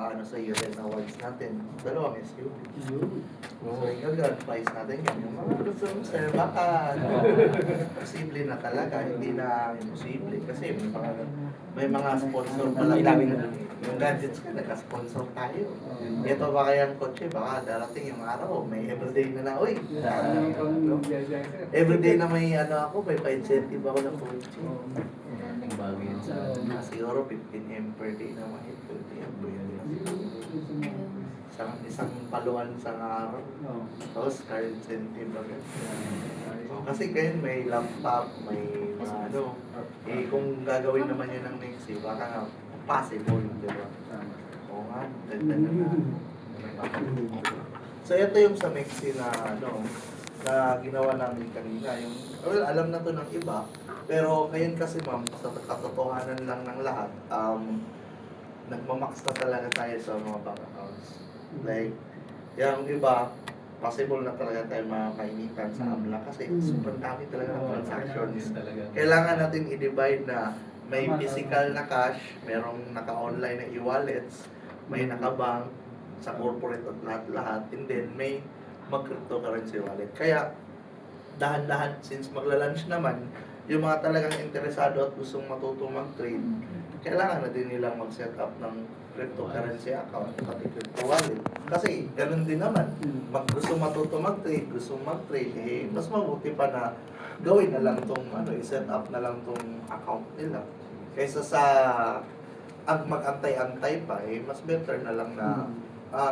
nakaano sa year-end awards natin. Dalawang SUV. Yun. So, yung grand prize natin yan. Yung mga gusto mo, sir, baka posible na talaga, hindi na imposible. Kasi may mga sponsor pala. Yung gadgets ka, nagka-sponsor tayo. Ito ba kaya ang kotse? Baka darating yung araw, may everyday na uy. Everyday na may ano ako, may pa-incentive ako ng kotse. Bago yun sa Siguro 15 M per day na may 20 M per day. Isang paluan sa araw. Tapos car incentive agad. Kasi kayo may laptop, may mga ano. Eh kung gagawin naman yun ng next year, baka nga possible, di ba? Oo nga, ganda na. So ito yung sa Mexi na ano, na ginawa namin kanina. Yung, well, alam na to ng iba, pero ngayon kasi ma'am, sa katotohanan lang ng lahat, nagmamax na talaga tayo sa mga bank accounts. Like, yung iba, possible na talaga tayo makainitan sa AMLA kasi sobrang dami talaga ng transactions. Kailangan natin i-divide na may physical na cash, merong naka-online na e-wallets, may naka-bank, sa corporate at lahat-lahat, and then may mag-cryptocurrency wallet. Kaya, dahan-dahan, since magla-launch naman, yung mga talagang interesado at gustong matutong mag-trade, kailangan na din nilang mag-set up ng cryptocurrency account, pati crypto wallet. Kasi, ganun din naman. Gusto matutong mag-trade, gusto mag-trade, eh, mas mabuti pa na gawin na lang tong, i-set up na lang tong account nila. Kaysa sa mag-antay-antay pa, eh, mas better na lang na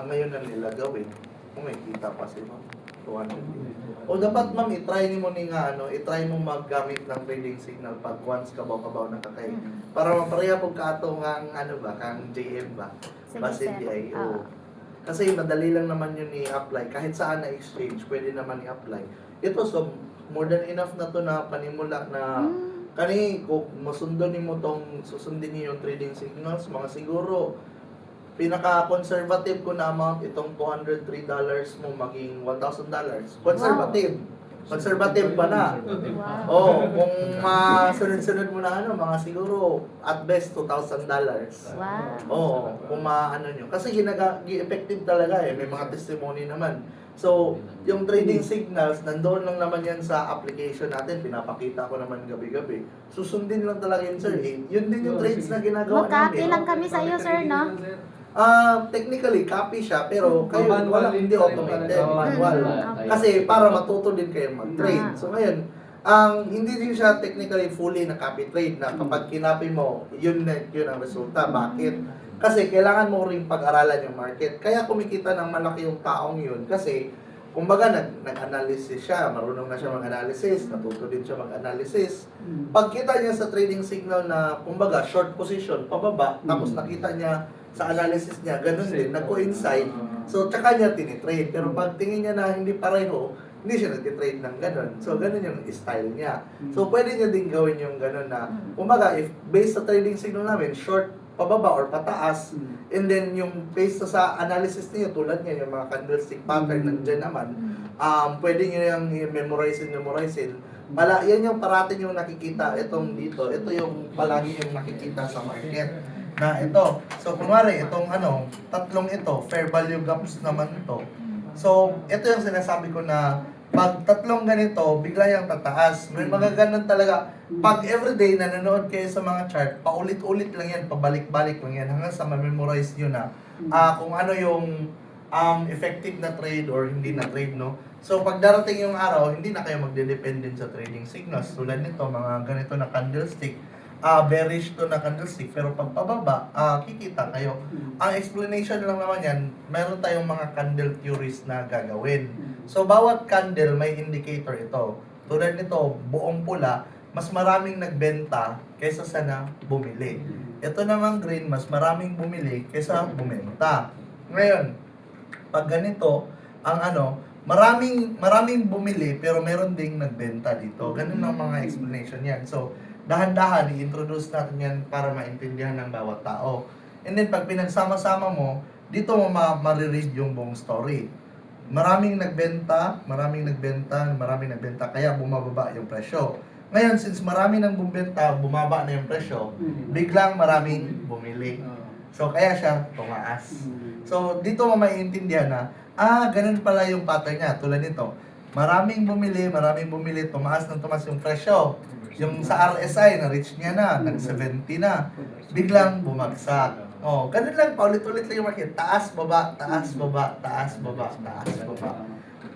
ngayon na nila gawin. Kung may kita pa si ma'am. 200. O dapat ma'am, i-try mo ni nga, i-try mo maggamit ng trading signal pag once kabaw-kabaw na kakay. Para mapareha po ka atong ang kang JM ba? Basin DIO. Kasi madali lang naman yun i-apply. Kahit saan na exchange, pwede naman i-apply. Ito, so more than enough na to na panimula na kung masundon mo susundin niyo yung trading signals, mga siguro pinaka-conservative ko na amount itong $203 mo maging $1,000. Conservative. Conservative pa na. Oh, kung sunod-sunod mo na mga siguro at best $2,000. Wow. Oh, kung nyo. Kasi effective talaga eh. May mga testimony naman. So, yung trading signals, nandoon lang naman yan sa application natin. Pinapakita ko naman gabi-gabi. Susundin lang talaga yun, sir. Eh. Yun din yung trades na ginagawa Mag-copy namin. lang kami sa iyo, sir, no? Technically, copy siya, pero kayo, hindi automated, manual. Kasi para matuto din kayo mag-trade. So ngayon, hindi din siya technically fully na copy trade na kapag kinopy mo, yun ang resulta. Bakit? Kasi kailangan mo ring pag-aralan yung market. Kaya kumikita ng malaki yung taong yun. Kasi, kumbaga, nag-analysis siya, marunong na siya mag-analysis, natuto din siya mag-analysis. Pagkita niya sa trading signal na, kumbaga, short position, pababa, tapos nakita niya sa analysis niya, ganun din, nag-coincide. So, tsaka niya tinitrade. Pero pag tingin niya na hindi pareho, hindi siya nag-trade ng ganun. So, ganun yung style niya. So, pwede niya din gawin yung ganun na, kumbaga, if based sa trading signal namin, short, pababa or pataas, and then yung based sa analysis niyo, tulad niya, yung mga candlestick pattern nandiyan naman, pwede niyo yung memorize. Yan yung parating yung nakikita, itong dito, ito yung palagi yung nakikita sa market. Na ito. So, kunwari, itong tatlong ito, fair value gaps naman ito. So, ito yung sinasabi ko na pag tatlong ganito, bigla yung tataas. May mga ganun talaga. Pag everyday nanonood kayo sa mga chart, paulit-ulit lang yan, pabalik-balik lang yan, hanggang sa ma-memorize nyo na kung ano yung effective na trade or hindi na trade, no? So, pag darating yung araw, hindi na kayo magde-dependent sa trading signals. Tulad nito, mga ganito na candlestick, bearish to na candlestick, pero pag pababa, kikita kayo. Ang explanation lang naman yan, meron tayong mga candle theories na gagawin. So, bawat candle may indicator ito. Tulad nito, buong pula, mas maraming nagbenta kaysa sa na bumili. Ito namang green, mas maraming bumili kaysa bumenta. Ngayon, pag ganito, maraming bumili pero meron ding nagbenta dito. Ganun ang mga explanation yan. So, dahan-dahan, i-introduce natin yan para maintindihan ng bawat tao. And then, pag pinagsama-sama mo, dito mo mariread yung buong story. Maraming nagbenta, kaya bumababa yung presyo. Ngayon, since marami nang bumenta, bumaba na yung presyo, biglang maraming bumili. So, kaya siya tumaas. So, dito mo maiintindihan na, ganun pala yung pattern niya. Tulad nito, maraming bumili, tumaas yung presyo. Yung sa RSI, na-reach niya na, nag-70 na. Biglang bumagsak. Oh, ganun lang, paulit-ulit lang yung market. Taas, baba, taas, baba, taas, baba, taas, baba.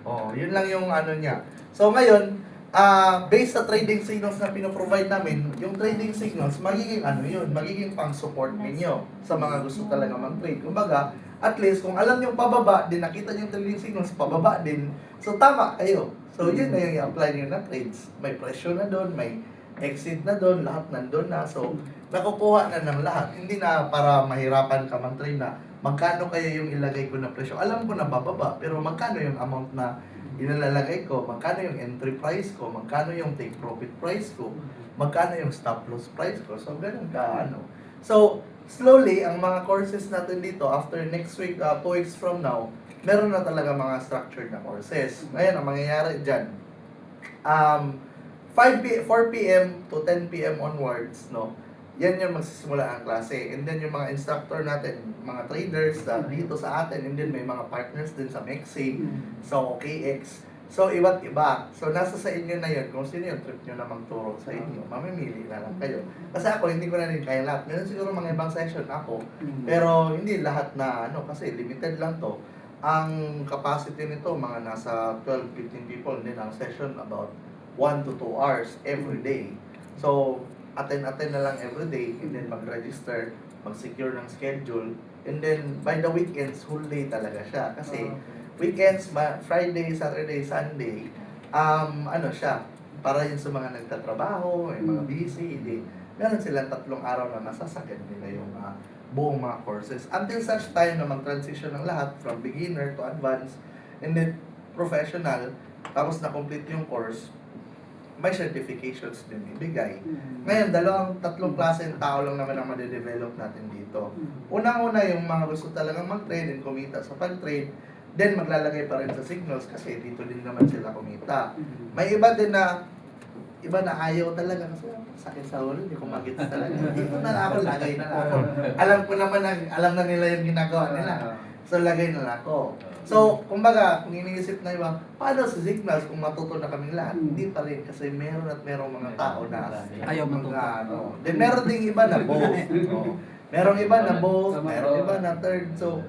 Oh, yun lang yung ano niya. So, ngayon, based sa trading signals na pinoprovide namin, yung trading signals, magiging ano yun, magiging pang-support ninyo sa mga gusto talaga mag-trade. Kumbaga, at least kung alam nyo pababa, din nakita nyo yung trading signals, pababa din. So, tama kayo. So, yun na yung i-apply nyo na trades. May presyo na doon, may exit na doon, lahat nandun na. So, nakukuha na ng lahat. Hindi na para mahirapan ka mag-trade na magkano kaya yung ilagay ko na presyo. Alam ko na bababa, pero magkano yung amount na inalalagay ko, magkano yung entry price ko, magkano yung take profit price ko, magkano yung stop loss price ko. So, ganun ka, ano. So, slowly, ang mga courses natin dito, after next week, 2 weeks from now, meron na talaga mga structured na courses. Ngayon, ang mangyayari dyan, 4 p.m. to 10 p.m. onwards, no, yan yung magsisimula ang klase. And then yung mga instructor natin, mga traders na dito sa atin, and then may mga partners din sa Mexi, sa OKX. So, iba't iba. So, nasa sa inyo na yun. Kung sino yung trip nyo na magturo sa inyo, mamimili na lang kayo. Kasi ako, hindi ko na rin kaya lahat. Meron siguro mga ibang session ako, pero hindi lahat na, ano, kasi limited lang to. Ang capacity nito, mga nasa 12-15 people, din ang session about 1 to 2 hours every day. So, attend na lang every day, and then mag-register, mag-secure ng schedule, and then by the weekends, whole day talaga siya. Kasi weekends, Friday, Saturday, Sunday, ano siya, para yun sa mga nagtatrabaho, may mga busy, hindi. Meron silang 3 araw na masasakit nila yung buong mga courses. Until such time na mag-transition ng lahat from beginner to advanced, and then professional, tapos na-complete yung course, may certifications din ibigay. Ngayon, 2-3 klase ng tao lang naman ang madedevelop natin dito. Unang-una yung mga gusto talagang mag-trade and kumita sa pag-trade, then maglalagay pa rin sa signals kasi dito din naman sila kumita. May iba din na ayaw talaga kasi sakit sa ulo, hindi ko magets talaga. Dito na lang ako, lagay na lang ako. Alam na nila yung ginagawa nila. So, lagay na lang ako. So, kumbaga, kung iniisip na iba, paano sa signals kung matuto na kaming lahat? Hindi pa rin kasi meron mga tao na ayaw matuto. Then meron ding iba na both. Merong iba na both, merong iba na third. So,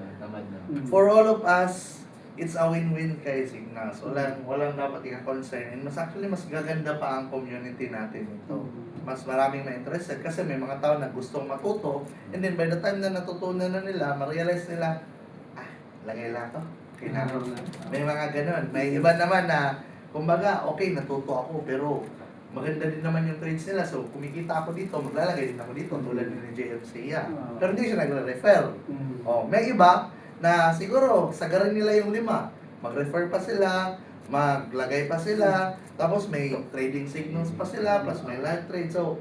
for all of us, it's a win-win kay Signals. Walang dapat i-concern. And mas gaganda pa ang community natin ito. Mas maraming na-interested kasi may mga tao na gustong matuto, and then by the time na natutunan na nila, ma-realize nila, lagay lang to. May mga ganun. May iba naman na, kumbaga, okay, natuto ako, pero maganda din naman yung trades nila. So, kumikita ako dito, maglalagay din ako dito, tulad ni JFC. Pero hindi siya nagre-refer. May iba na siguro, sagarin nila yung 5. Mag-refer pa sila, maglagay pa sila, tapos may trading signals pa sila, plus may live trade. So,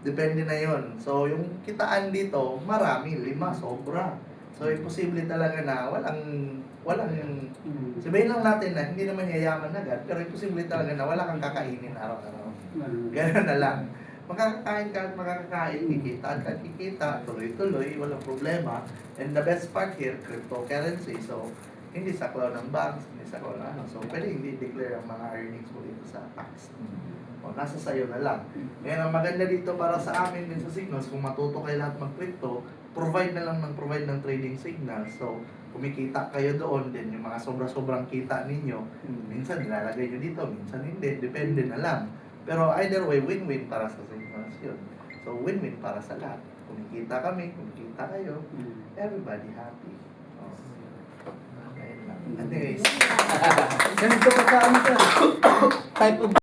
depende na yon. So, yung kitaan dito, marami, 5, sobra. So, imposible talaga na walang sabihin lang natin na hindi naman yayaman agad, pero imposible talaga na wala kang kakainin araw-araw. Ganun na lang. Makakakain ka at makakakain, kikita at kikita, tuloy-tuloy, walang problema. And the best part here, cryptocurrency. So, hindi sa cloud ng banks, hindi sa cloud ng ano. So, pwede hindi declare ang mga earnings mo dito sa tax. Nasa sayo na lang. Ngayon, ang maganda dito para sa amin din sa Signals, kung matuto kayo lahat mag-crypto, provide ng trading signals. So, kumikita kayo doon din, yung mga sobrang kita ninyo, minsan nilalagay nyo dito, minsan hindi, depende na lang. Pero either way, win-win para sa Signals yun. So, win-win para sa lahat. Kumikita kami, kumikita kayo, everybody happy. Ayun lang. Anyways, Ganito ka type of